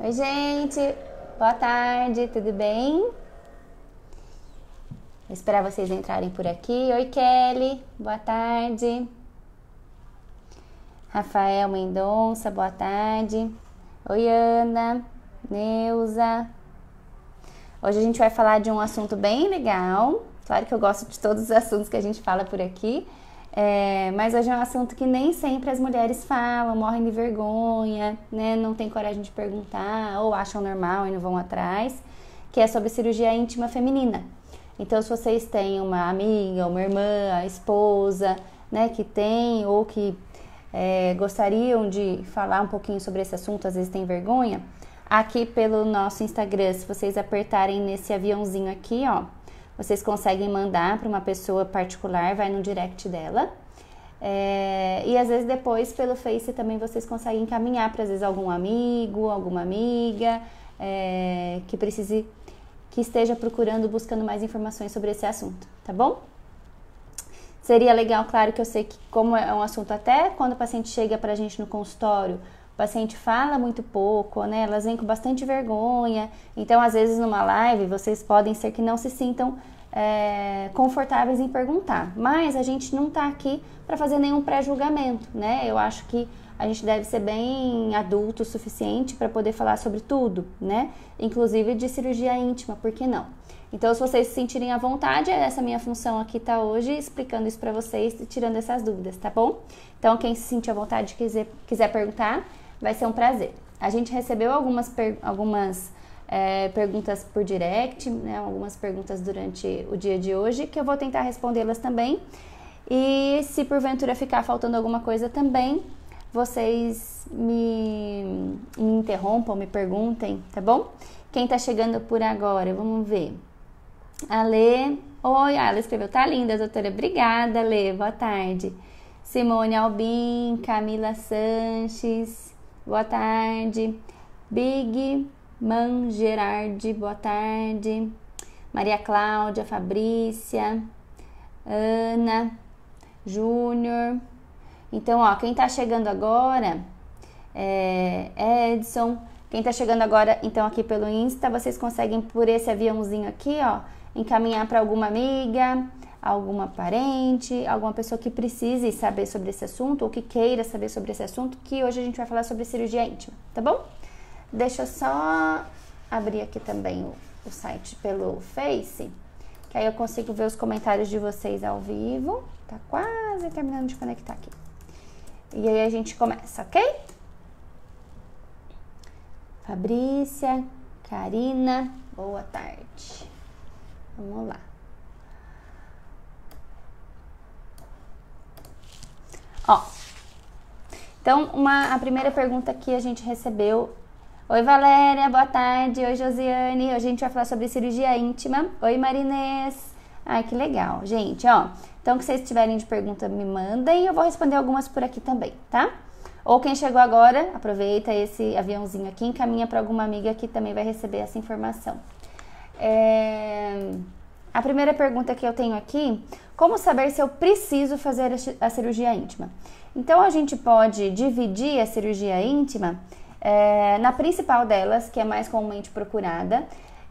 Oi, gente. Boa tarde, tudo bem? Vou esperar vocês entrarem por aqui. Oi, Kelly. Boa tarde. Rafael Mendonça, boa tarde. Oi, Ana. Neuza. Hoje a gente vai falar de um assunto bem legal. Claro que eu gosto de todos os assuntos que a gente fala por aqui. Mas hoje é um assunto que nem sempre as mulheres falam, morrem de vergonha, né? Não tem coragem de perguntar ou acham normal e não vão atrás, que é sobre cirurgia íntima feminina. Então, se vocês têm uma amiga, uma irmã, a esposa, né, que tem ou que gostariam de falar um pouquinho sobre esse assunto, às vezes tem vergonha, aqui pelo nosso Instagram, se vocês apertarem nesse aviãozinho aqui, ó, vocês conseguem mandar para uma pessoa particular, vai no direct dela. E às vezes depois pelo Face também vocês conseguem encaminhar para às vezes algum amigo, alguma amiga que esteja procurando, buscando mais informações sobre esse assunto, tá bom? Seria legal, claro que eu sei que como é um assunto até quando o paciente chega pra gente no consultório, o paciente fala muito pouco, né? Elas vêm com bastante vergonha. Então, às vezes, numa live, vocês podem ser que não se sintam confortáveis em perguntar. Mas a gente não tá aqui para fazer nenhum pré-julgamento, né? Eu acho que a gente deve ser bem adulto o suficiente para poder falar sobre tudo, né? Inclusive de cirurgia íntima, por que não? Então, se vocês se sentirem à vontade, essa minha função aqui tá hoje explicando isso para vocês e tirando essas dúvidas, tá bom? Então, quem se sentir à vontade e quiser perguntar, vai ser um prazer. A gente recebeu algumas perguntas por direct, né, algumas perguntas durante o dia de hoje, que eu vou tentar respondê-las também. E se porventura ficar faltando alguma coisa também, vocês me interrompam, me perguntem, tá bom? Quem tá chegando por agora, vamos ver. A Lê, oi, ela escreveu, tá linda, doutora, obrigada, Lê, boa tarde. Simone Albim, Camila Sanches, boa tarde. Big Man Gerardi, boa tarde. Maria Cláudia, Fabrícia, Ana, Júnior. Então, ó, quem tá chegando agora Edson. Quem tá chegando agora, então, aqui pelo Insta, vocês conseguem, por esse aviãozinho aqui, ó, encaminhar para alguma amiga, alguma parente, alguma pessoa que precise saber sobre esse assunto ou que queira saber sobre esse assunto, que hoje a gente vai falar sobre cirurgia íntima, tá bom? Deixa eu só abrir aqui também o site pelo Face, que aí eu consigo ver os comentários de vocês ao vivo. Tá quase terminando de conectar aqui. E aí a gente começa, ok? Fabrícia, Karina, boa tarde. Vamos lá. Ó, então a primeira pergunta que a gente recebeu. Oi, Valéria, boa tarde. Oi, Josiane. Hoje a gente vai falar sobre cirurgia íntima. Oi, Marinês. Ai, que legal. Gente, ó, então que vocês tiverem de pergunta, me mandem. Eu vou responder algumas por aqui também, tá? Ou quem chegou agora, aproveita esse aviãozinho aqui, encaminha para alguma amiga que também vai receber essa informação. A primeira pergunta que eu tenho aqui, como saber se eu preciso fazer a cirurgia íntima? Então, a gente pode dividir a cirurgia íntima na principal delas, que é mais comumente procurada,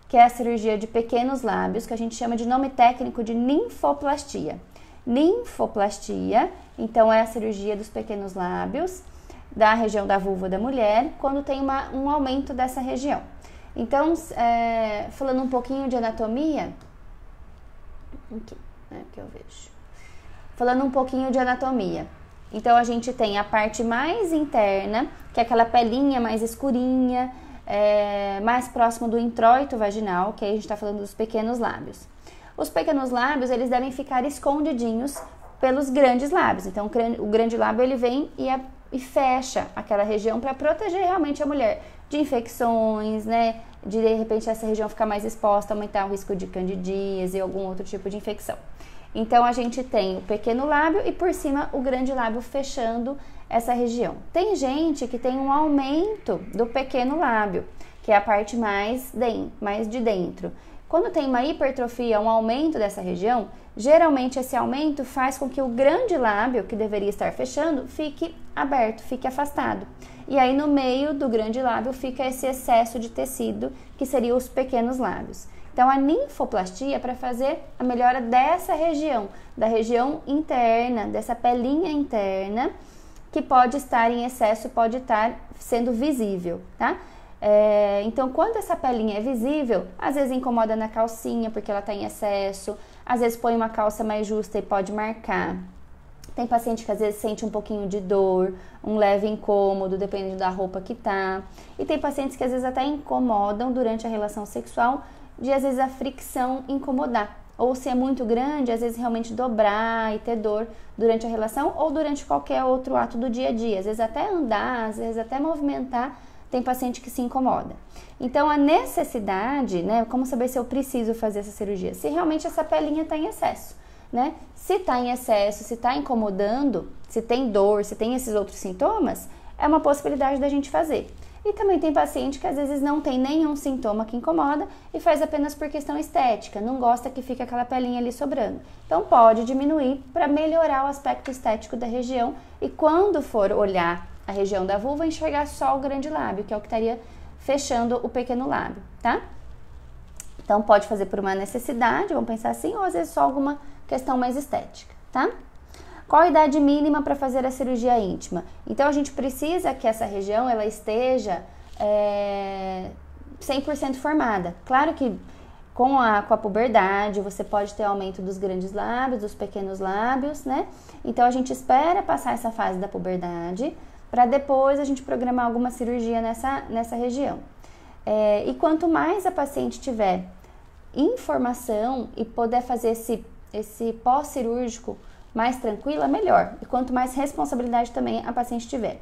que é a cirurgia de pequenos lábios, que a gente chama de nome técnico de ninfoplastia. Ninfoplastia, então, é a cirurgia dos pequenos lábios, da região da vulva da mulher, quando tem um aumento dessa região. Então, falando um pouquinho de anatomia, aqui eu vejo. Falando um pouquinho de anatomia, então a gente tem a parte mais interna, que é aquela pelinha mais escurinha, mais próximo do introito vaginal, que aí a gente está falando dos pequenos lábios. Os pequenos lábios, eles devem ficar escondidinhos pelos grandes lábios. Então, o grande lábio, ele vem e fecha aquela região para proteger realmente a mulher de infecções, né? De repente essa região ficar mais exposta, aumentar o risco de candidíase e algum outro tipo de infecção. Então a gente tem o pequeno lábio e por cima o grande lábio fechando essa região. Tem gente que tem um aumento do pequeno lábio, que é a parte mais de dentro. Quando tem uma hipertrofia, um aumento dessa região, geralmente esse aumento faz com que o grande lábio, que deveria estar fechando, fique aberto, fique afastado. E aí no meio do grande lábio fica esse excesso de tecido, que seriam os pequenos lábios. Então a ninfoplastia é para fazer a melhora dessa região, da região interna, dessa pelinha interna, que pode estar em excesso, pode estar sendo visível, tá? Então, quando essa pelinha é visível, às vezes incomoda na calcinha porque ela está em excesso, às vezes põe uma calça mais justa e pode marcar. Tem paciente que às vezes sente um pouquinho de dor, um leve incômodo, dependendo da roupa que tá. E tem pacientes que às vezes até incomodam durante a relação sexual, de às vezes a fricção incomodar. Ou se é muito grande, às vezes realmente dobrar e ter dor durante a relação ou durante qualquer outro ato do dia a dia. Às vezes até andar, às vezes até movimentar, tem paciente que se incomoda. Então a necessidade, né, como saber se eu preciso fazer essa cirurgia? Se realmente essa pelinha está em excesso, né? Se está em excesso, se está incomodando, se tem dor, se tem esses outros sintomas, é uma possibilidade da gente fazer. E também tem paciente que às vezes não tem nenhum sintoma que incomoda e faz apenas por questão estética, não gosta que fique aquela pelinha ali sobrando. Então pode diminuir para melhorar o aspecto estético da região e quando for olhar a região da vulva, enxergar só o grande lábio, que é o que estaria fechando o pequeno lábio, tá? Então pode fazer por uma necessidade, vamos pensar assim, ou às vezes só alguma questão mais estética, tá? Qual a idade mínima para fazer a cirurgia íntima? Então, a gente precisa que essa região ela esteja 100% formada. Claro que com a puberdade você pode ter aumento dos grandes lábios, dos pequenos lábios, né? Então, a gente espera passar essa fase da puberdade para depois a gente programar alguma cirurgia nessa região. E quanto mais a paciente tiver informação e puder fazer esse pós-cirúrgico mais tranquila, melhor. E quanto mais responsabilidade também a paciente tiver.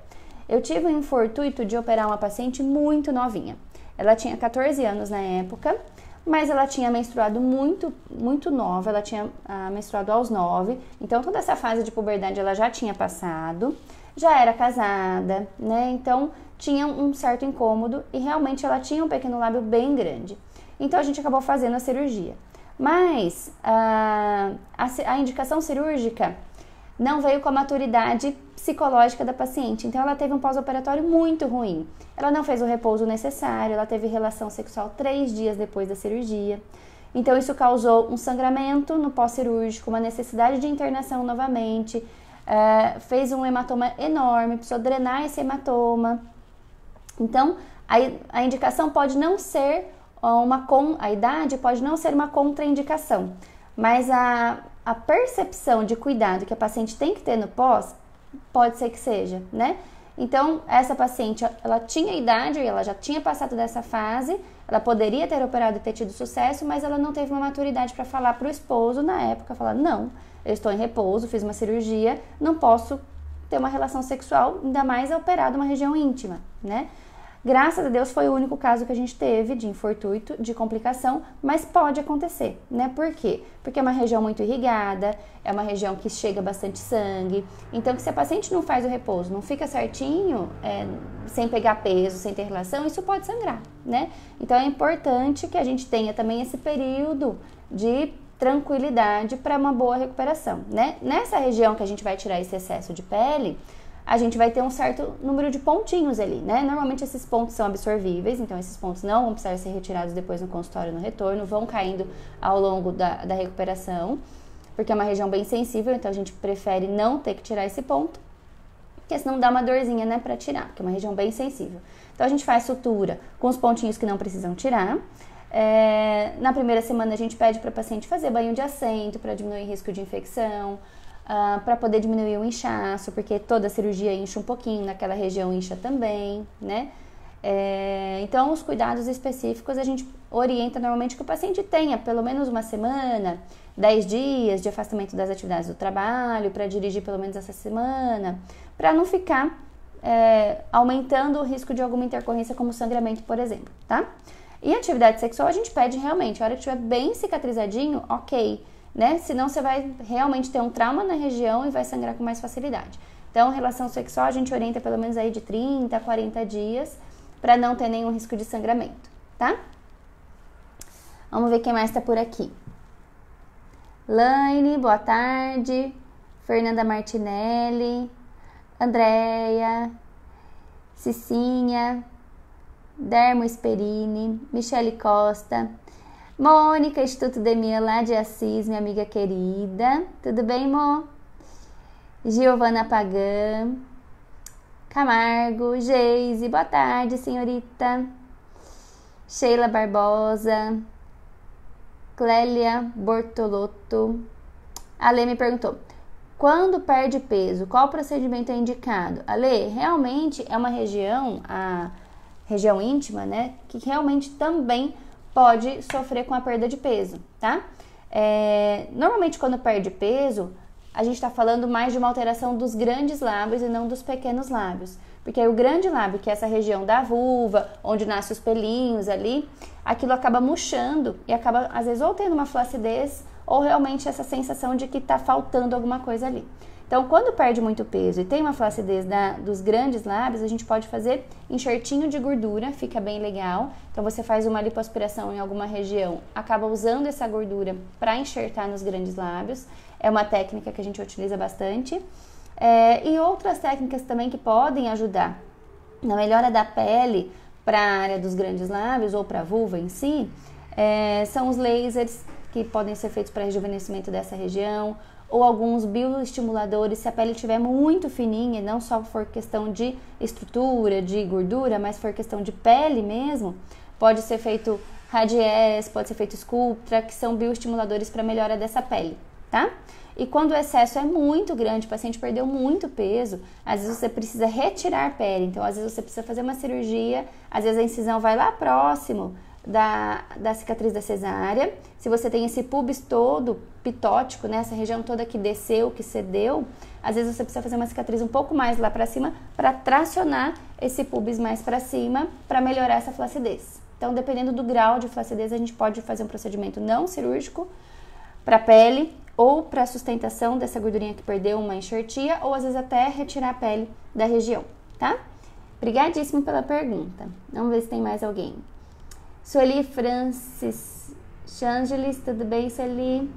Eu tive o fortuito de operar uma paciente muito novinha. Ela tinha 14 anos na época, mas ela tinha menstruado muito, muito nova. Ela tinha menstruado aos 9. Então, toda essa fase de puberdade ela já tinha passado. Já era casada, né? Então, tinha um certo incômodo e realmente ela tinha um pequeno lábio bem grande. Então, a gente acabou fazendo a cirurgia. Mas a indicação cirúrgica não veio com a maturidade psicológica da paciente. Então, ela teve um pós-operatório muito ruim. Ela não fez o repouso necessário, ela teve relação sexual 3 dias depois da cirurgia. Então, isso causou um sangramento no pós-cirúrgico, uma necessidade de internação novamente, fez um hematoma enorme, precisou drenar esse hematoma. Então, a indicação pode não ser a idade pode não ser uma contraindicação, mas a percepção de cuidado que a paciente tem que ter no pós, pode ser que seja, né? Então, essa paciente, ela tinha idade, ela já tinha passado dessa fase, ela poderia ter operado e ter tido sucesso, mas ela não teve uma maturidade para falar para o esposo na época, falar, não, eu estou em repouso, fiz uma cirurgia, não posso ter uma relação sexual, ainda mais operado uma região íntima, né? Graças a Deus foi o único caso que a gente teve de infortúnio, de complicação, mas pode acontecer, né? Por quê? Porque é uma região muito irrigada, é uma região que chega bastante sangue, então se a paciente não faz o repouso, não fica certinho, sem pegar peso, sem ter relação, isso pode sangrar, né? Então é importante que a gente tenha também esse período de tranquilidade para uma boa recuperação, né? Nessa região que a gente vai tirar esse excesso de pele, a gente vai ter um certo número de pontinhos ali, né? Normalmente esses pontos são absorvíveis, então esses pontos não vão precisar ser retirados depois no consultório no retorno, vão caindo ao longo da recuperação, porque é uma região bem sensível, então a gente prefere não ter que tirar esse ponto, porque senão dá uma dorzinha, né, pra tirar, porque é uma região bem sensível. Então a gente faz sutura com os pontinhos que não precisam tirar. Na primeira semana a gente pede para a paciente fazer banho de assento para diminuir o risco de infecção, para poder diminuir o inchaço, porque toda cirurgia incha um pouquinho, naquela região incha também, né? Então, os cuidados específicos a gente orienta normalmente que o paciente tenha pelo menos uma semana, 10 dias de afastamento das atividades do trabalho, para dirigir pelo menos essa semana, para não ficar aumentando o risco de alguma intercorrência como sangramento, por exemplo, tá? E atividade sexual a gente pede realmente, a hora que estiver bem cicatrizadinho, ok, né? Senão você vai realmente ter um trauma na região e vai sangrar com mais facilidade. Então, relação sexual a gente orienta pelo menos aí de 30 a 40 dias para não ter nenhum risco de sangramento, tá? Vamos ver quem mais tá por aqui. Laine, boa tarde. Fernanda Martinelli, Andréia, Cicinha, Dermo Esperini, Michele Costa, Mônica, Instituto Demian lá de Assis, minha amiga querida. Tudo bem, Mo? Giovana Pagan, Camargo, Geise, boa tarde, senhorita. Sheila Barbosa, Clélia Bortolotto. A Lê me perguntou: quando perde peso, qual procedimento é indicado? Ale, realmente é uma região, a região íntima, né, que realmente também pode sofrer com a perda de peso, tá? Normalmente quando perde peso, a gente tá falando mais de uma alteração dos grandes lábios e não dos pequenos lábios. Porque o grande lábio, que é essa região da vulva, onde nascem os pelinhos ali, aquilo acaba murchando e acaba, às vezes, ou tendo uma flacidez ou realmente essa sensação de que tá faltando alguma coisa ali. Então, quando perde muito peso e tem uma flacidez dos grandes lábios, a gente pode fazer enxertinho de gordura, fica bem legal. Então, você faz uma lipoaspiração em alguma região, acaba usando essa gordura para enxertar nos grandes lábios. É uma técnica que a gente utiliza bastante. E outras técnicas também que podem ajudar na melhora da pele para a área dos grandes lábios ou para a vulva em si, são os lasers que podem ser feitos para rejuvenescimento dessa região, ou alguns bioestimuladores, se a pele estiver muito fininha, não só for questão de estrutura, de gordura, mas for questão de pele mesmo, pode ser feito Radiesse, pode ser feito Sculptra, que são bioestimuladores para melhora dessa pele, tá? E quando o excesso é muito grande, o paciente perdeu muito peso, às vezes você precisa retirar a pele, então às vezes você precisa fazer uma cirurgia, às vezes a incisão vai lá próximo da cicatriz da cesárea. Se você tem esse pubis todo pitótico, né, essa região toda que desceu, que cedeu, às vezes você precisa fazer uma cicatriz um pouco mais lá para cima para tracionar esse pubis mais para cima para melhorar essa flacidez. Então, dependendo do grau de flacidez, a gente pode fazer um procedimento não cirúrgico para a pele ou para sustentação dessa gordurinha que perdeu, uma enxertia, ou às vezes até retirar a pele da região, tá? Obrigadíssimo pela pergunta. Vamos ver se tem mais alguém. Sueli Francis Changelis, tudo bem, Sueli?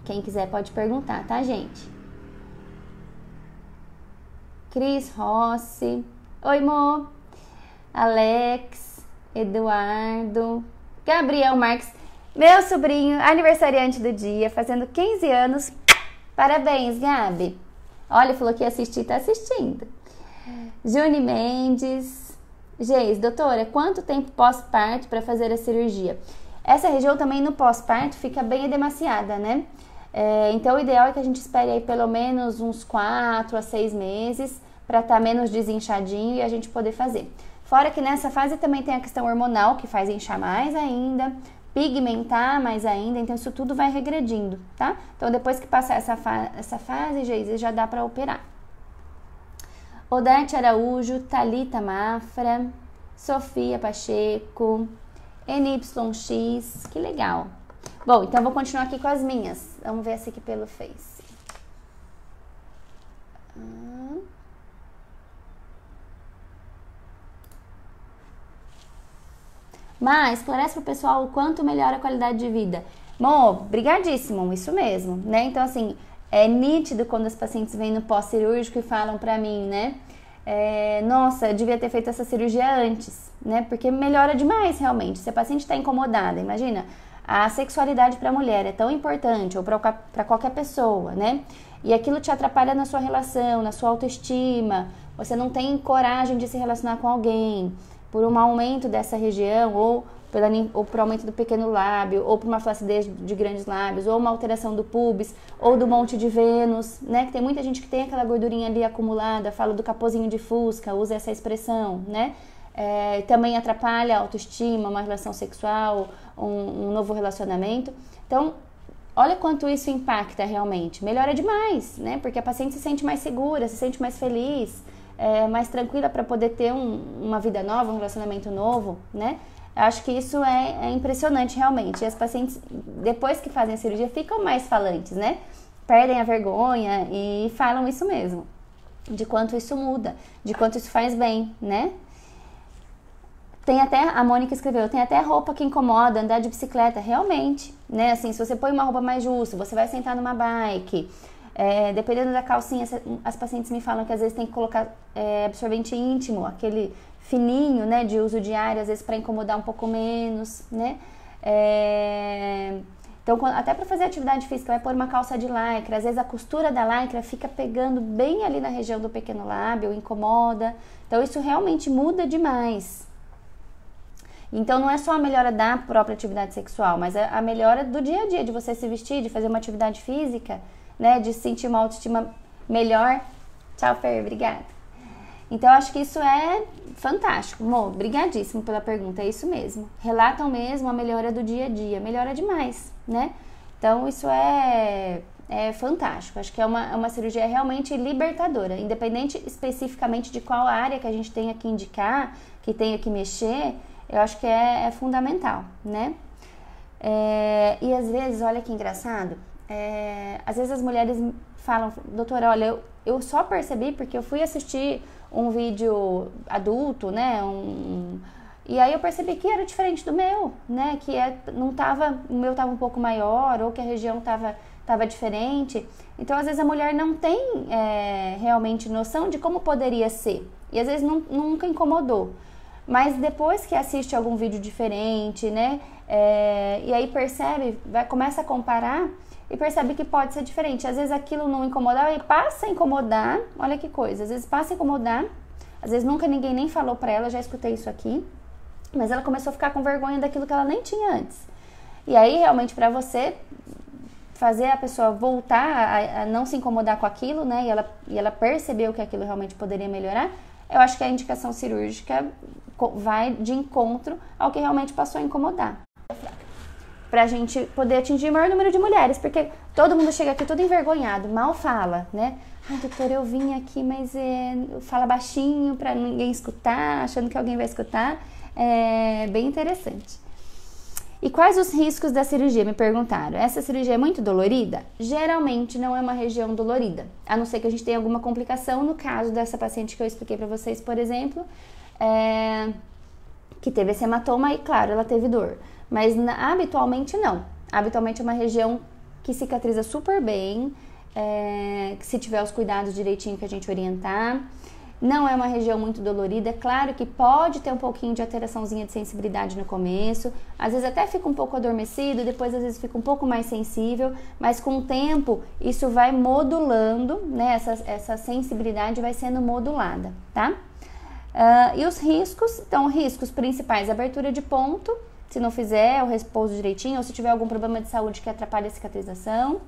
Quem quiser pode perguntar, tá, gente? Cris Rossi. Oi, Mo. Alex, Eduardo, Gabriel Marques, meu sobrinho, aniversariante do dia, fazendo 15 anos. Parabéns, Gabi. Olha, falou que ia assistir, tá assistindo. Juni Mendes. Geis, doutora, quanto tempo pós-parto para fazer a cirurgia? Essa região também no pós-parto fica bem edemaciada, né? Então o ideal é que a gente espere aí pelo menos uns 4 a 6 meses para estar menos desinchadinho e a gente poder fazer. Fora que nessa fase também tem a questão hormonal, que faz inchar mais ainda, pigmentar mais ainda, então isso tudo vai regredindo, tá? Então depois que passar essa fase, Geis, já dá para operar. Odete Araújo, Thalita Mafra, Sofia Pacheco, NYX, que legal. Bom, então vou continuar aqui com as minhas. Vamos ver essa aqui pelo Face. Mas esclarece pro pessoal o quanto melhora a qualidade de vida. Mo, brigadíssimo, isso mesmo, né? Então, assim, é nítido quando as pacientes vêm no pós-cirúrgico e falam pra mim, né? Nossa, eu devia ter feito essa cirurgia antes, né? Porque melhora demais, realmente. Se a paciente está incomodada, imagina, a sexualidade para a mulher é tão importante, ou para qualquer pessoa, né? E aquilo te atrapalha na sua relação, na sua autoestima, você não tem coragem de se relacionar com alguém, por um aumento dessa região, ou por aumento do pequeno lábio, ou por uma flacidez de grandes lábios, ou uma alteração do pubis, ou do monte de Vênus, né? Que tem muita gente que tem aquela gordurinha ali acumulada, fala do capozinho de Fusca, usa essa expressão, né? Também atrapalha a autoestima, uma relação sexual, um novo relacionamento. Então, olha quanto isso impacta realmente. Melhora demais, né? Porque a paciente se sente mais segura, se sente mais feliz, mais tranquila para poder ter uma vida nova, um relacionamento novo, né? Eu acho que isso é impressionante realmente. E as pacientes, depois que fazem a cirurgia, ficam mais falantes, né? Perdem a vergonha e falam isso mesmo. De quanto isso muda, de quanto isso faz bem, né? Tem até, a Mônica escreveu, tem até roupa que incomoda, andar de bicicleta, realmente, né? Assim, se você põe uma roupa mais justa, você vai sentar numa bike, dependendo da calcinha, as pacientes me falam que às vezes tem que colocar absorvente íntimo, aquele fininho, né, de uso diário, às vezes para incomodar um pouco menos, né? Então, até para fazer atividade física, vai pôr uma calça de lycra, às vezes a costura da lycra fica pegando bem ali na região do pequeno lábio, incomoda. Então, isso realmente muda demais. Então, não é só a melhora da própria atividade sexual, mas a melhora do dia a dia, de você se vestir, de fazer uma atividade física, né, de sentir uma autoestima melhor. Tchau, Fer, obrigada. Então, eu acho que isso é fantástico. Mo, brigadíssimo pela pergunta, é isso mesmo. Relatam mesmo a melhora do dia a dia, melhora demais, né? Então, isso é fantástico. Acho que é uma cirurgia realmente libertadora, independente especificamente de qual área que a gente tenha que indicar, que tenha que mexer, eu acho que é fundamental, né? E às vezes, olha que engraçado, às vezes as mulheres falam, doutora, olha, eu só percebi porque eu fui assistir um vídeo adulto, né, e aí eu percebi que era diferente do meu, né, que o meu estava um pouco maior, ou que a região estava diferente. Então, às vezes a mulher não tem realmente noção de como poderia ser, e às vezes nunca incomodou. Mas depois que assiste algum vídeo diferente, né, e aí percebe, começa a comparar e percebe que pode ser diferente. Às vezes aquilo não incomodava e passa a incomodar, olha que coisa, às vezes passa a incomodar, às vezes nunca ninguém nem falou pra ela, já escutei isso aqui, mas ela começou a ficar com vergonha daquilo que ela nem tinha antes. E aí realmente pra você fazer a pessoa voltar a não se incomodar com aquilo, né, e ela percebeu que aquilo realmente poderia melhorar, eu acho que a indicação cirúrgica vai de encontro ao que realmente passou a incomodar. Pra gente poder atingir o maior número de mulheres, porque todo mundo chega aqui todo envergonhado, mal fala, né? Ai, doutora, eu vim aqui, mas fala baixinho pra ninguém escutar, achando que alguém vai escutar. É bem interessante. E quais os riscos da cirurgia? Me perguntaram. Essa cirurgia é muito dolorida? Geralmente não é uma região dolorida, a não ser que a gente tenha alguma complicação. No caso dessa paciente que eu expliquei pra vocês, por exemplo, que teve esse hematoma e, claro, ela teve dor. Mas habitualmente não. Habitualmente é uma região que cicatriza super bem, se tiver os cuidados direitinho que a gente orientar. Não é uma região muito dolorida. É claro que pode ter um pouquinho de alteraçãozinha de sensibilidade no começo. Às vezes até fica um pouco adormecido, depois às vezes fica um pouco mais sensível. Mas com o tempo isso vai modulando, né? Essa sensibilidade vai sendo modulada, tá? E os riscos? Então, riscos principais, abertura de ponto, se não fizer o repouso direitinho, ou se tiver algum problema de saúde que atrapalhe a cicatrização.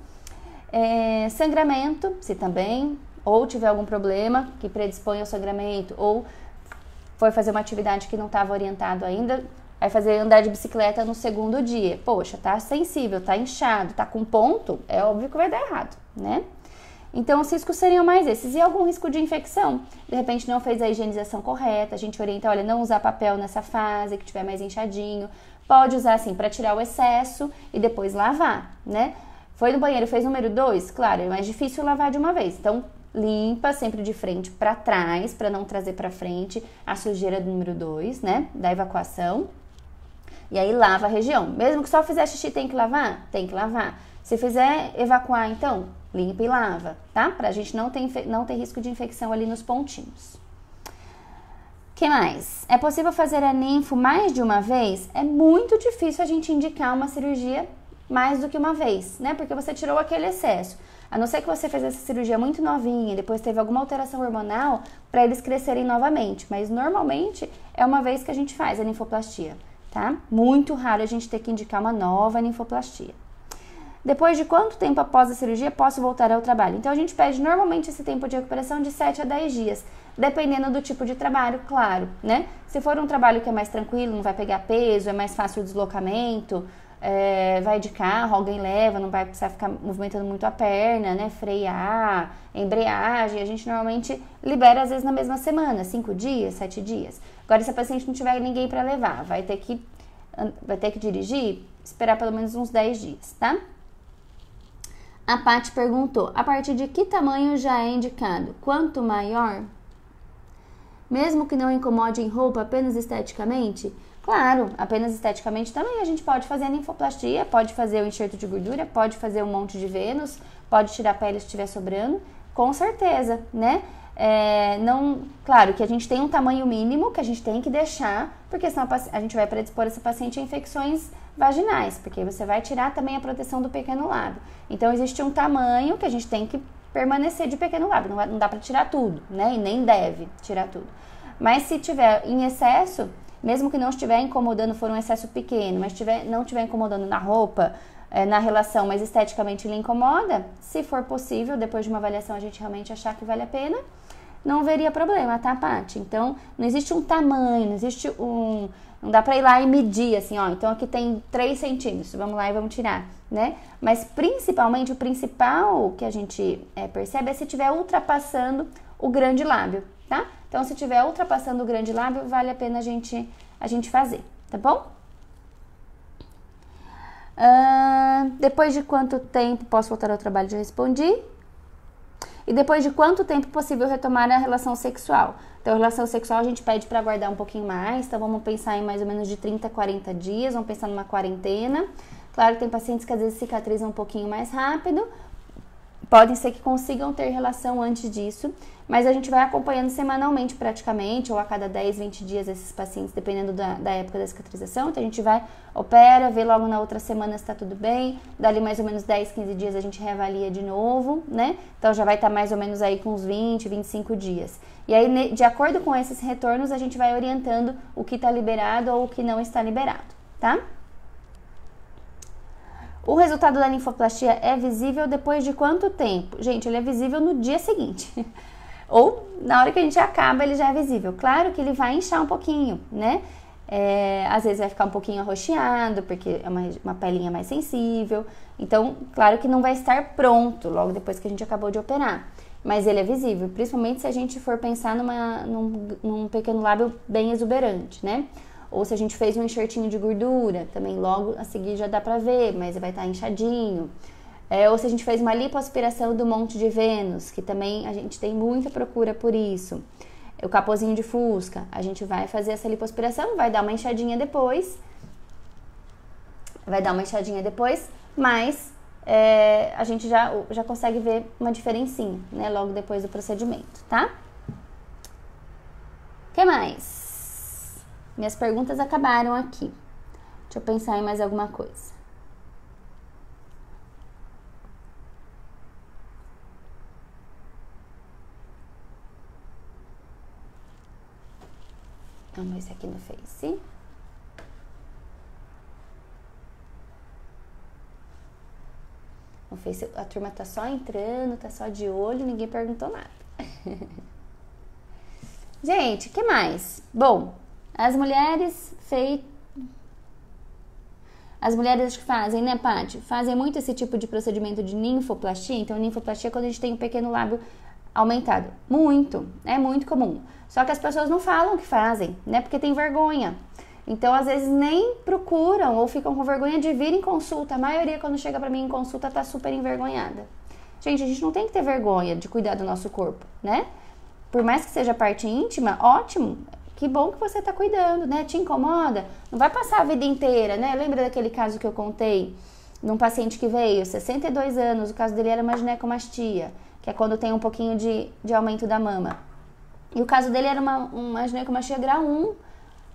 Sangramento, se também, ou tiver algum problema que predispõe ao sangramento, ou foi fazer uma atividade que não estava orientado ainda, vai fazer andar de bicicleta no segundo dia. Poxa, tá sensível, tá inchado, tá com ponto, é óbvio que vai dar errado, né? Então, os riscos seriam mais esses. E algum risco de infecção? De repente, não fez a higienização correta, a gente orienta, olha, não usar papel nessa fase, que tiver mais inchadinho. Pode usar, assim, para tirar o excesso e depois lavar, né? Foi no banheiro, fez número 2? Claro, é mais difícil lavar de uma vez. Então, limpa sempre de frente para trás, para não trazer para frente a sujeira do número 2, né? Da evacuação. E aí, lava a região. Mesmo que só fizer xixi, tem que lavar? Tem que lavar. Se fizer evacuar, então, limpa e lava, tá? Pra gente não ter risco de infecção ali nos pontinhos. Que mais? É possível fazer a ninfo mais de uma vez? É muito difícil a gente indicar uma cirurgia mais do que uma vez, né? Porque você tirou aquele excesso. A não ser que você fez essa cirurgia muito novinha, depois teve alguma alteração hormonal para eles crescerem novamente. Mas normalmente é uma vez que a gente faz a ninfoplastia, tá? Muito raro a gente ter que indicar uma nova ninfoplastia. Depois de quanto tempo após a cirurgia posso voltar ao trabalho? Então, a gente pede normalmente esse tempo de recuperação de 7 a 10 dias, dependendo do tipo de trabalho, claro, né? Se for um trabalho que é mais tranquilo, não vai pegar peso, é mais fácil o deslocamento, vai de carro, alguém leva, não vai precisar ficar movimentando muito a perna, né? Frear, embreagem, a gente normalmente libera às vezes na mesma semana, 5 dias, 7 dias. Agora, se a paciente não tiver ninguém para levar, vai ter que dirigir, esperar pelo menos uns 10 dias, tá? A Paty perguntou, a partir de que tamanho já é indicado? Quanto maior? Mesmo que não incomode em roupa, apenas esteticamente? Claro, apenas esteticamente também a gente pode fazer a ninfoplastia, pode fazer o enxerto de gordura, pode fazer um monte de Vênus, pode tirar a pele se estiver sobrando, com certeza, né? Não, claro que a gente tem um tamanho mínimo que a gente tem que deixar, porque senão a gente vai predispor essa paciente a infecções vaginais, porque você vai tirar também a proteção do pequeno lábio. Então existe um tamanho que a gente tem que permanecer de pequeno lábio, não dá para tirar tudo, né? E nem deve tirar tudo. Mas se tiver em excesso, mesmo que não estiver incomodando, for um excesso pequeno, mas não estiver incomodando na roupa, na relação, mas esteticamente lhe incomoda, se for possível, depois de uma avaliação a gente realmente achar que vale a pena, não veria problema, tá, Paty? Então, não existe um tamanho, não existe não dá pra ir lá e medir, assim, ó, então aqui tem 3 centímetros, vamos lá e vamos tirar, né? Mas, principalmente, o principal que a gente percebe é se estiver ultrapassando o grande lábio, tá? Então, se estiver ultrapassando o grande lábio, vale a pena a gente fazer, tá bom? Depois de quanto tempo posso voltar ao trabalho? Já respondi. E depois de quanto tempo é possível retomar a relação sexual? Então, a relação sexual a gente pede para aguardar um pouquinho mais, então vamos pensar em mais ou menos de 30 a 40 dias, vamos pensar numa quarentena. Claro que tem pacientes que às vezes cicatrizam um pouquinho mais rápido, podem ser que consigam ter relação antes disso, mas a gente vai acompanhando semanalmente praticamente, ou a cada 10, 20 dias esses pacientes, dependendo da época da cicatrização. Então a gente vai, opera, vê logo na outra semana se tá tudo bem, dali mais ou menos 10, 15 dias a gente reavalia de novo, né? Então já vai estar mais ou menos aí com uns 20, 25 dias. E aí, de acordo com esses retornos, a gente vai orientando o que tá liberado ou o que não está liberado, tá? O resultado da linfoplastia é visível depois de quanto tempo? Gente, ele é visível no dia seguinte. Ou na hora que a gente acaba, ele já é visível. Claro que ele vai inchar um pouquinho, né? Às vezes vai ficar um pouquinho arroxeado, porque é uma pelinha mais sensível. Então, claro que não vai estar pronto logo depois que a gente acabou de operar. Mas ele é visível, principalmente se a gente for pensar num pequeno lábio bem exuberante, né? Ou se a gente fez um enxertinho de gordura, também logo a seguir já dá pra ver, mas vai estar inchadinho. Ou se a gente fez uma lipoaspiração do monte de Vênus, que também a gente tem muita procura por isso. O capozinho de fusca, a gente vai fazer essa lipoaspiração, vai dar uma inchadinha depois. Mas a gente já consegue ver uma diferencinha, né, logo depois do procedimento, tá? O que mais? Minhas perguntas acabaram aqui. Deixa eu pensar em mais alguma coisa. Vamos ver isso aqui no Face. No Face a turma tá só entrando, tá só de olho, ninguém perguntou nada. Gente, o que mais? Bom, as mulheres acho que fazem, né, Paty? Fazem muito esse tipo de procedimento de ninfoplastia. Então, ninfoplastia é quando a gente tem um pequeno lábio aumentado. É muito comum. Só que as pessoas não falam que fazem, né? Porque tem vergonha. Então, às vezes, nem procuram ou ficam com vergonha de vir em consulta. A maioria, quando chega pra mim em consulta, tá super envergonhada. Gente, a gente não tem que ter vergonha de cuidar do nosso corpo, né? Por mais que seja parte íntima, ótimo. Que bom que você tá cuidando, né? Te incomoda? Não vai passar a vida inteira, né? Lembra daquele caso que eu contei? Num paciente que veio, 62 anos, o caso dele era uma ginecomastia, que é quando tem um pouquinho de aumento da mama. E o caso dele era uma ginecomastia grau 1.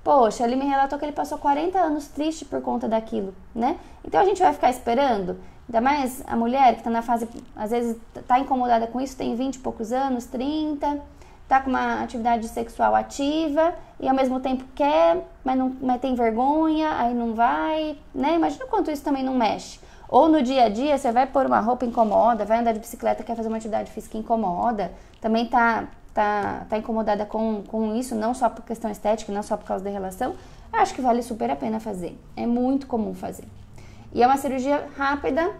Poxa, ele me relatou que ele passou 40 anos triste por conta daquilo, né? Então a gente vai ficar esperando? Ainda mais a mulher que tá na fase, às vezes tá incomodada com isso, tem 20 e poucos anos, 30, tá com uma atividade sexual ativa e ao mesmo tempo quer, mas tem vergonha, aí não vai, né? Imagina o quanto isso também não mexe. Ou no dia a dia, você vai pôr uma roupa, incomoda, vai andar de bicicleta, quer fazer uma atividade física, incomoda, também tá incomodada com isso, não só por questão estética, não só por causa da relação, acho que vale super a pena fazer. É muito comum fazer. E é uma cirurgia rápida,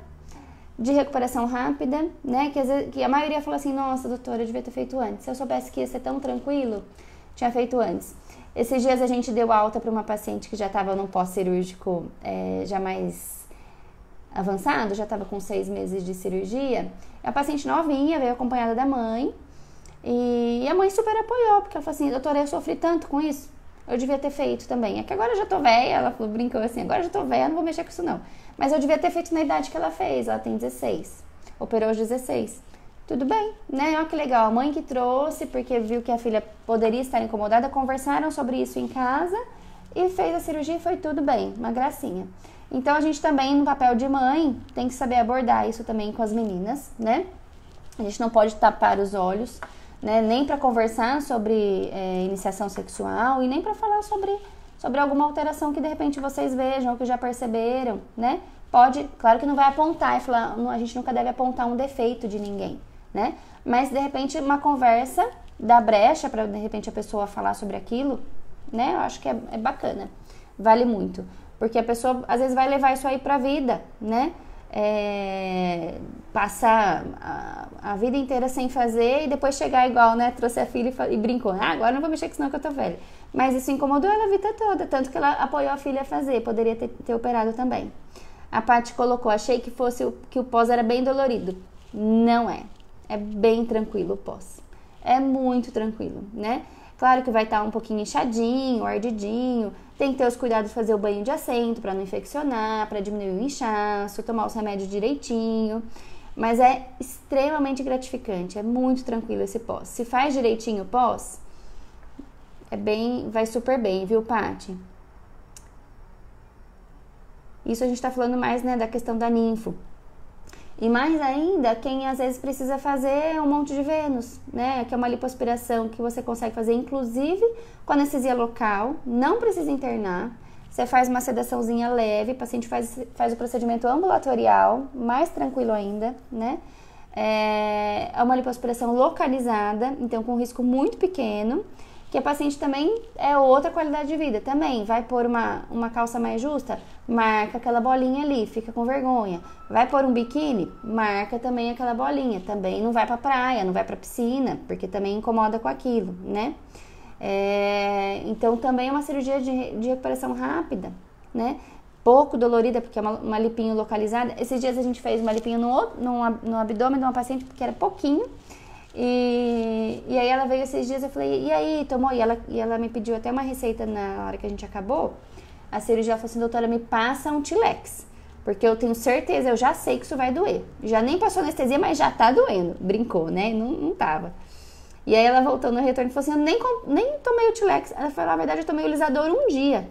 de recuperação rápida, né? Que a maioria fala assim, nossa, doutora, eu devia ter feito antes. Se eu soubesse que ia ser tão tranquilo, tinha feito antes. Esses dias a gente deu alta para uma paciente que já estava num pós-cirúrgico já mais avançado, já estava com 6 meses de cirurgia. A paciente novinha, veio acompanhada da mãe. E a mãe super apoiou, porque ela falou assim, doutora, eu sofri tanto com isso, eu devia ter feito também. É que agora eu já tô velha, ela falou, brincou assim, agora eu já tô velha, não vou mexer com isso não. Mas eu devia ter feito na idade que ela fez, ela tem 16, operou aos 16. Tudo bem, né? Olha que legal, a mãe que trouxe, porque viu que a filha poderia estar incomodada, conversaram sobre isso em casa e fez a cirurgia e foi tudo bem, uma gracinha. Então a gente também, no papel de mãe, tem que saber abordar isso também com as meninas, né? A gente não pode tapar os olhos, né? Nem para conversar sobre iniciação sexual e nem para falar sobre alguma alteração que de repente vocês vejam ou que já perceberam, né? Pode, claro que não vai apontar e falar, a gente nunca deve apontar um defeito de ninguém, né? Mas de repente uma conversa dá brecha para de repente a pessoa falar sobre aquilo, né? Eu acho que é bacana, vale muito, porque a pessoa às vezes vai levar isso aí pra vida, né? Passar a vida inteira sem fazer e depois chegar igual, né? Trouxe a filha e brincou, agora não vou mexer com isso não que eu tô velha. Mas isso incomodou ela a vida toda, tanto que ela apoiou a filha a fazer, poderia ter operado também. A Paty colocou, achei que o pós era bem dolorido. Não é. É bem tranquilo o pós. É muito tranquilo, né? Claro que vai estar um pouquinho inchadinho, ardidinho. Tem que ter os cuidados de fazer o banho de assento para não infeccionar, para diminuir o inchaço, tomar os remédios direitinho. Mas é extremamente gratificante, é muito tranquilo esse pós. Se faz direitinho o pós, vai super bem, viu, Paty? Isso a gente tá falando mais, né, da questão da ninfo. E mais ainda, quem às vezes precisa fazer um monte de Vênus, né? Que é uma lipoaspiração que você consegue fazer, inclusive com anestesia local, não precisa internar. Você faz uma sedaçãozinha leve, o paciente faz o procedimento ambulatorial, mais tranquilo ainda, né? É uma lipoaspiração localizada, então com risco muito pequeno, que a paciente também é outra qualidade de vida. Também vai pôr uma calça mais justa, marca aquela bolinha ali, fica com vergonha. Vai pôr um biquíni, marca também aquela bolinha. Também não vai pra praia, não vai pra piscina, porque também incomoda com aquilo, né? Então também é uma cirurgia de recuperação rápida, né? Pouco dolorida, porque é uma lipinho localizada. Esses dias a gente fez uma lipinho no abdômen de uma paciente, porque era pouquinho. E aí ela veio esses dias, eu falei, e aí, tomou? E ela me pediu até uma receita na hora que a gente acabou. A cirurgia, ela falou assim, doutora, me passa um Tilex, porque eu tenho certeza, eu já sei que isso vai doer. Já nem passou anestesia, mas já tá doendo. Brincou, né? Não tava. E aí ela voltou no retorno e falou assim, eu nem tomei o Tilex. Ela falou, na verdade, eu tomei o Lisador um dia.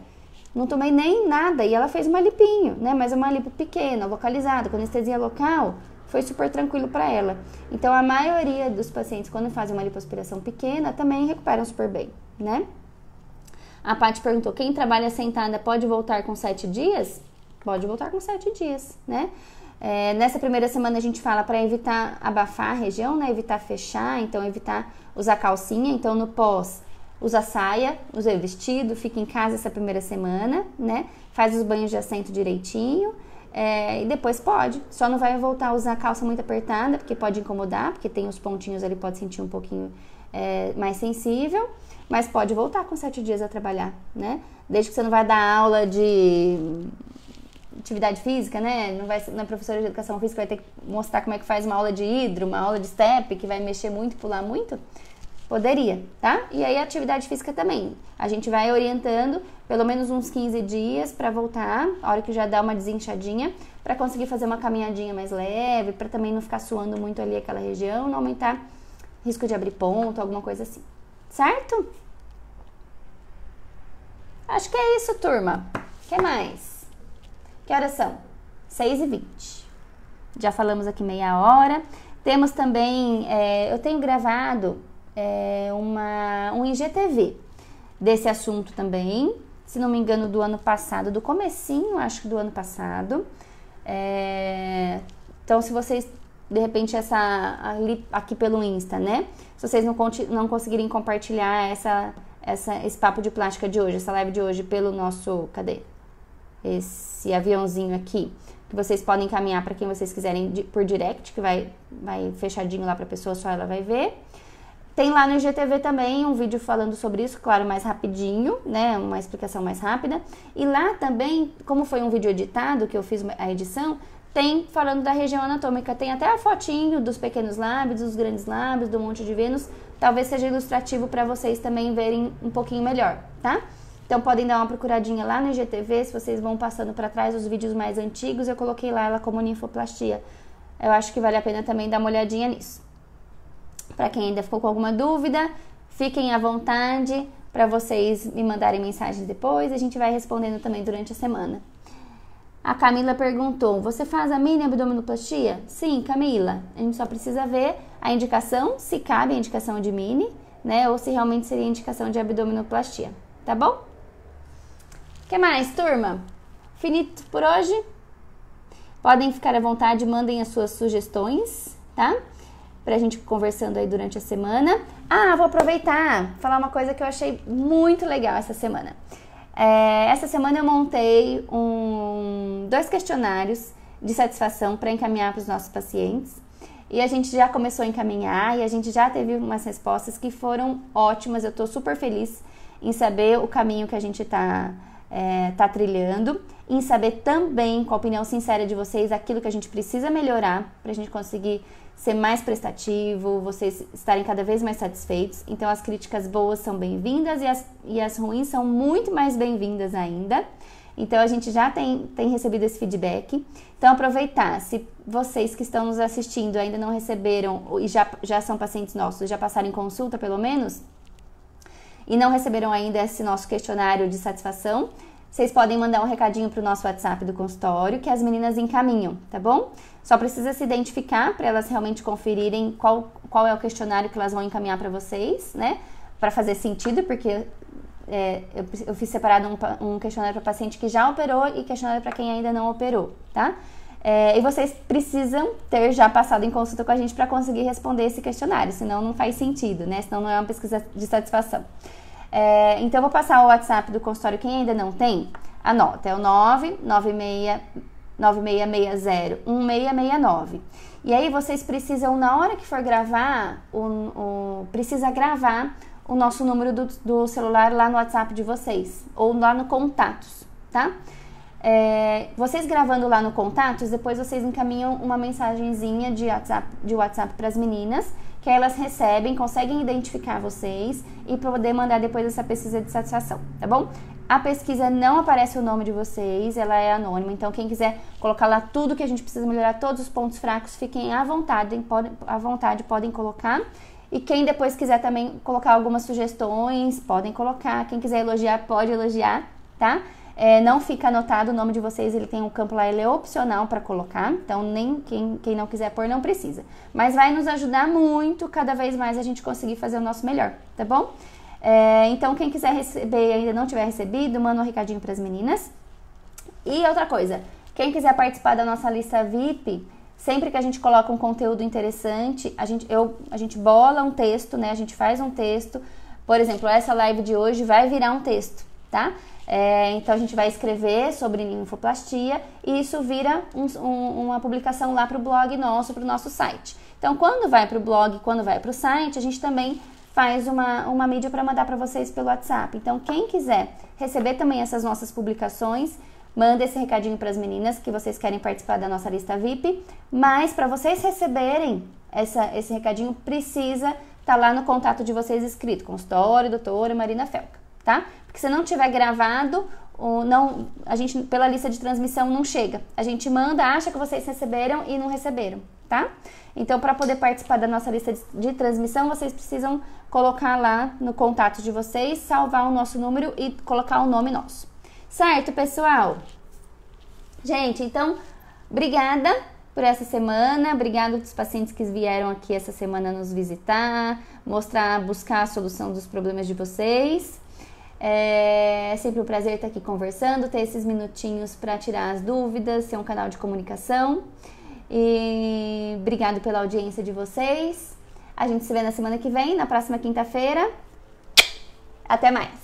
Não tomei nem nada. E ela fez uma lipinho, né? Mas uma lipo pequena, localizada, com anestesia local. Foi super tranquilo para ela. Então, a maioria dos pacientes, quando fazem uma lipoaspiração pequena, também recuperam super bem, né? A Paty perguntou, quem trabalha sentada pode voltar com 7 dias? Pode voltar com 7 dias, né? Nessa primeira semana a gente fala para evitar abafar a região, né? Evitar fechar, então evitar usar calcinha. Então, no pós, usa saia, usa vestido, fica em casa essa primeira semana, né? Faz os banhos de assento direitinho. E depois pode, só não vai voltar a usar calça muito apertada, porque pode incomodar, porque tem os pontinhos ali, pode sentir um pouquinho mais sensível, mas pode voltar com 7 dias a trabalhar, né? Desde que você não vai dar aula de atividade física, né? Não é professora de educação física, vai ter que mostrar como é que faz uma aula de hidro, uma aula de step, que vai mexer muito, pular muito. Poderia, tá? E aí a atividade física também. A gente vai orientando pelo menos uns 15 dias para voltar, a hora que já dá uma desinchadinha, para conseguir fazer uma caminhadinha mais leve, para também não ficar suando muito ali aquela região, não aumentar risco de abrir ponto, alguma coisa assim. Certo? Acho que é isso, turma. O que mais? Que horas são? 6h20. Já falamos aqui meia hora. Temos também, eu tenho gravado um IGTV desse assunto também, se não me engano do ano passado, do comecinho, acho que do ano passado. Então, se vocês, de repente, aqui pelo Insta, né? Se vocês não conseguirem compartilhar esse papo de plástica de hoje, essa live de hoje pelo nosso, cadê? Esse aviãozinho aqui, que vocês podem encaminhar para quem vocês quiserem por direct, que vai fechadinho lá para a pessoa, só ela vai ver. Tem lá no IGTV também um vídeo falando sobre isso, claro, mais rapidinho, né? Uma explicação mais rápida. E lá também, como foi um vídeo editado, que eu fiz a edição, tem, falando da região anatômica, tem até a fotinho dos pequenos lábios, dos grandes lábios, do Monte de Vênus. Talvez seja ilustrativo para vocês também verem um pouquinho melhor, tá? Então podem dar uma procuradinha lá no IGTV, se vocês vão passando para trás os vídeos mais antigos, eu coloquei lá ela como ninfoplastia. Eu acho que vale a pena também dar uma olhadinha nisso. Para quem ainda ficou com alguma dúvida, fiquem à vontade para vocês me mandarem mensagens depois, a gente vai respondendo também durante a semana. A Camila perguntou, você faz a mini abdominoplastia? Sim, Camila, a gente só precisa ver a indicação, se cabe a indicação de mini, né, ou se realmente seria indicação de abdominoplastia, tá bom? O que mais, turma? Finito por hoje? Podem ficar à vontade, mandem as suas sugestões, tá? Pra gente conversando aí durante a semana. Ah, vou aproveitar, falar uma coisa que eu achei muito legal essa semana. Essa semana eu montei 2 questionários de satisfação para encaminhar para os nossos pacientes. E a gente já começou a encaminhar e a gente já teve umas respostas que foram ótimas. Eu estou super feliz em saber o caminho que a gente tá trilhando, em saber também, com a opinião sincera de vocês, aquilo que a gente precisa melhorar para a gente conseguir ser mais prestativo, vocês estarem cada vez mais satisfeitos. Então as críticas boas são bem-vindas e as ruins são muito mais bem-vindas ainda. Então a gente já tem recebido esse feedback. Então aproveitar, se vocês que estão nos assistindo ainda não receberam e já são pacientes nossos, já passaram em consulta pelo menos, e não receberam ainda esse nosso questionário de satisfação, vocês podem mandar um recadinho para o nosso WhatsApp do consultório que as meninas encaminham, tá bom? Só precisa se identificar para elas realmente conferirem qual é o questionário que elas vão encaminhar para vocês, né? Para fazer sentido, porque eu fiz separado um questionário para paciente que já operou e questionário para quem ainda não operou, tá? E vocês precisam ter já passado em consulta com a gente para conseguir responder esse questionário, senão não faz sentido, né? Senão não é uma pesquisa de satisfação. Então eu vou passar o WhatsApp do consultório, quem ainda não tem, anota, é o 996601669. E aí vocês precisam, na hora que for gravar, precisa gravar o nosso número do celular lá no WhatsApp de vocês, ou lá no contatos, tá? Vocês gravando lá no contatos, depois vocês encaminham uma mensagenzinha de WhatsApp para as meninas, que aí elas recebem, conseguem identificar vocês e poder mandar depois essa pesquisa de satisfação, tá bom? A pesquisa não aparece o nome de vocês, ela é anônima, então quem quiser colocar lá tudo que a gente precisa melhorar, todos os pontos fracos, fiquem à vontade, podem colocar. E quem depois quiser também colocar algumas sugestões, podem colocar. Quem quiser elogiar, pode elogiar, tá? Não fica anotado o nome de vocês, ele tem um campo lá, ele é opcional para colocar, então nem quem não quiser pôr não precisa. Mas vai nos ajudar muito, cada vez mais a gente conseguir fazer o nosso melhor, tá bom? Então quem quiser receber e ainda não tiver recebido, manda um recadinho para as meninas. E outra coisa, quem quiser participar da nossa lista VIP, sempre que a gente coloca um conteúdo interessante, a gente bola um texto, né? A gente faz um texto. Por exemplo, essa live de hoje vai virar um texto, tá? Então a gente vai escrever sobre ninfoplastia e isso vira uma publicação lá para o blog nosso, para o nosso site. Então quando vai para o blog, quando vai para o site, a gente também faz uma mídia para mandar para vocês pelo WhatsApp. Então quem quiser receber também essas nossas publicações, manda esse recadinho para as meninas que vocês querem participar da nossa lista VIP, mas para vocês receberem esse recadinho precisa estar lá no contato de vocês escrito, consultório, doutora Marina Felca, tá? Porque se não tiver gravado, a gente pela lista de transmissão não chega. A gente manda, acha que vocês receberam e não receberam, tá? Então, para poder participar da nossa lista de transmissão, vocês precisam colocar lá no contato de vocês, salvar o nosso número e colocar o nome nosso. Certo, pessoal? Gente, então, obrigada por essa semana, obrigada dos pacientes que vieram aqui essa semana nos visitar, buscar a solução dos problemas de vocês. É sempre um prazer estar aqui conversando, ter esses minutinhos para tirar as dúvidas, ser um canal de comunicação. E obrigado pela audiência de vocês. A gente se vê na semana que vem, na próxima quinta-feira. Até mais!